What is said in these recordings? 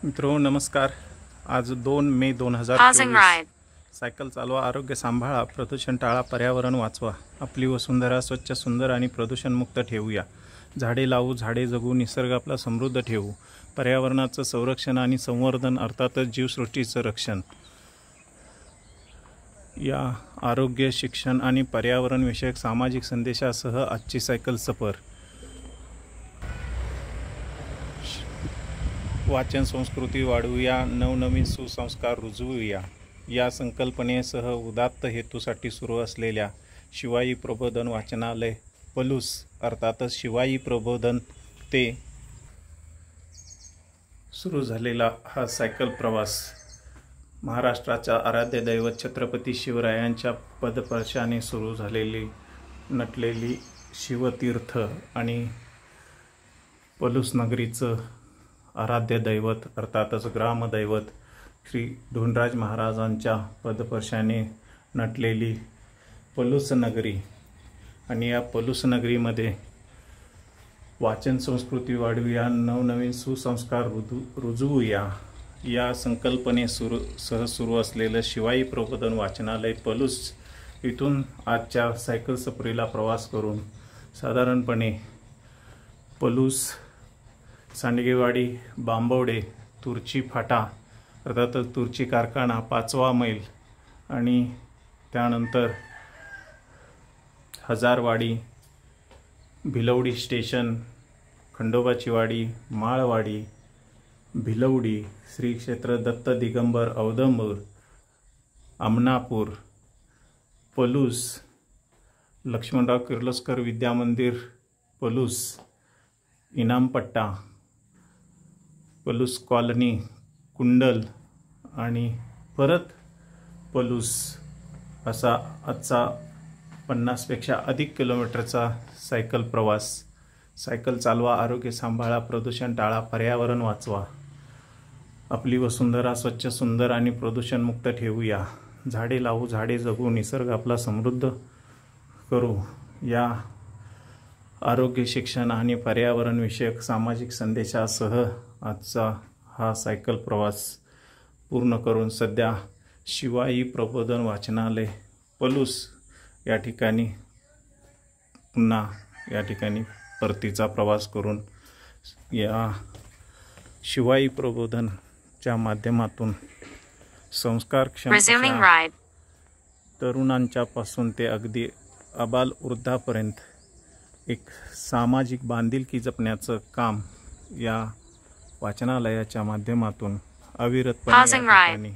मित्रो नमस्कार। आज 2 मे 2024 सायकल चालवा, आरोग्य सांभाळा, प्रदूषण टाळा, पर्यावरण वाचवा, आपली वसुंधरा स्वच्छ सुंदर आणि प्रदूषणमुक्त ठेवूया। झाडे लावू, झाडे जगू, निसर्ग आपला समृद्ध ठेवू। पर्यावरणाचं संरक्षण आणि संवर्धन, अर्थातच जीवसृष्टीचं रक्षण। या आरोग्य, शिक्षण आणि पर्यावरण विषयक सामाजिक संदेशासह आजची सायकल सफर। वाचन संस्कृती वाढवूया, नवनवीन सुसंस्कार रुजवूया या संकल्पनेसह उदात्त हेतूसाठी सुरू असलेल्या शिवाई प्रबोधन वाचनालय पलूस अर्थातच शिवाई प्रबोधन ते सुरू झालेला हा सायकल प्रवास महाराष्ट्राच्या आराध्य दैवत छत्रपती शिवरायांच्या पदस्पर्शाने सुरू झालेली नटलेली शिवतीर्थ आणि पलूस नगरीचं आराध्य दैवत अर्थातच ग्रामदैवत श्री ढोणराज महाराजांच्या पदस्पर्शाने नटलेली पलूस नगरी आणि या पलूस नगरीमध्ये वाचन संस्कृती वाढवूया, नवनवीन सुसंस्कार रुजवूया या संकल्पनेसह सुरू असलेलं शिवाई प्रबोधन वाचनालय पलूस इथून आजच्या सायकल सफरीला प्रवास करून साधारणपणे पलूस, सांडगेवाडी, बांबवडे, तुर्ची फाटा अर्थातच तुर्ची कारखाना, 5वा मैल आणि त्यानंतर हजारवाडी, भिलवडी स्टेशन, खंडोबाची वाडी, माळवाडी, भिलवडी, श्री क्षेत्र दत्त दिगंबर औदंबर, आमनापूर, पलूस, लक्ष्मणराव किर्लोस्कर विद्यामंदिर पलूस, इनामपट्टा, पलूस कॉलनी, कुंडल आणि परत पलूस असा आजचा 50पेक्षा अधिक किलोमीटरचा सायकल प्रवास। सायकल चालवा, आरोग्य सांभाळा, प्रदूषण टाळा, पर्यावरण वाचवा, आपली वसुंधरा स्वच्छ सुंदर आणि प्रदूषणमुक्त ठेवूया। झाडे लावू, झाडे जगू, निसर्ग आपला समृद्ध करू या आरोग्य, शिक्षण आणि पर्यावरण विषयक सामाजिक संदेशासह आजचा हा सायकल प्रवास पूर्ण करून सध्या शिवाई प्रबोधन वाचनालय पलूस या ठिकाणी परतीचा प्रवास करून या शिवाई प्रबोधनच्या माध्यमातून संस्कारक्षम तरुणांच्या पासून ते अगदी आबाल वृद्धापर्यंत एक सामाजिक बांधिलकी जपण्याचं काम या वाचनालयाच्या माध्यमातून अविरतपणे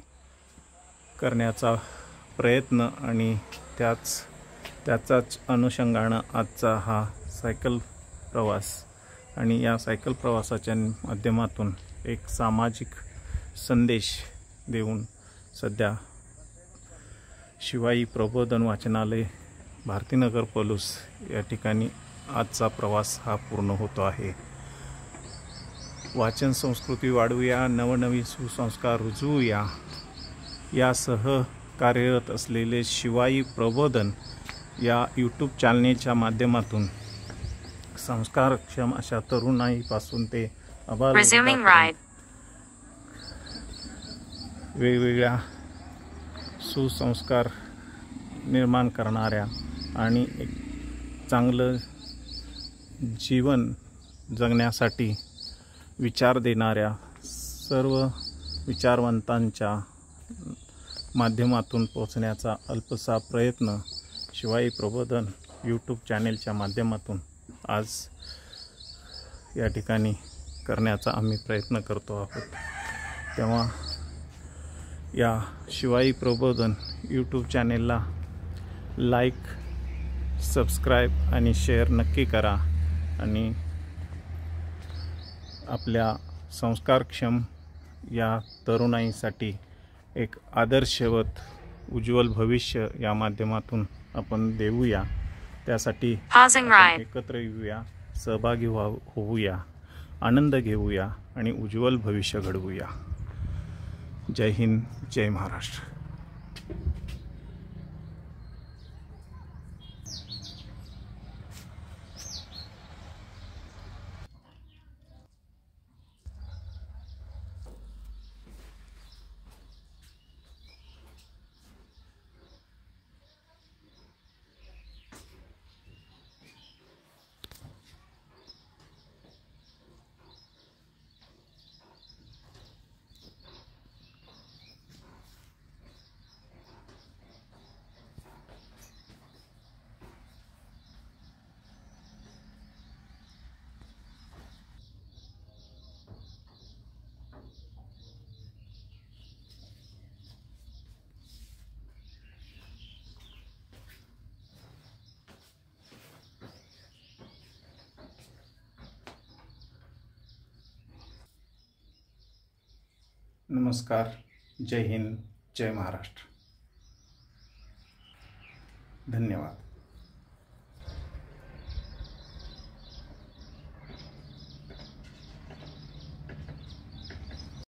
करण्याचा प्रयत्न आणि त्याचाच अनुषंगानं आजचा हा सायकल प्रवास आणि या सायकल प्रवासाच्या माध्यमातून एक सामाजिक संदेश देऊन सध्या शिवाई प्रबोधन वाचनालय भारतीनगर पलूस या ठिकाणी आजचा प्रवास हा पूर्ण होतो आहे। वाचन संस्कृती वाढवूया, नवनवीन सुसंस्कार रुजवूया यासह कार्यरत असलेले शिवाई प्रबोधन या यूट्यूब चॅनलच्या माध्यमातून संस्कारक्षम अशा तरुणाईपासून ते आबाल वेगवेगळ्या सुसंस्कार निर्माण करणाऱ्या आणि एक चांगलं जीवन जगण्यासाठी विचार देणाऱ्या सर्व विचारवंतांच्या माध्यमातून पोचण्याचा अल्पसा प्रयत्न शिवाई प्रबोधन यूट्यूब चॅनेलच्या माध्यमातून आज या ठिकाणी करण्याचा आम्ही प्रयत्न करतो आहोत। तेव्हा या शिवाई प्रबोधन यूट्यूब चॅनेलला लाईक, सबस्क्राईब आणि शेअर नक्की करा आणि आपल्या संस्कारक्षम या तरुणाईसाठी एक आदर्शवत उज्ज्वल भविष्य या माध्यमातून आपण देऊया। त्यासाठी एकत्र येऊया, सहभागी होऊया, आनंद घेऊया आणि उज्ज्वल भविष्य घडवूया। जय हिंद, जय महाराष्ट्र। नमस्कार. जय हिंद, जय महाराष्ट्र. धन्यवाद.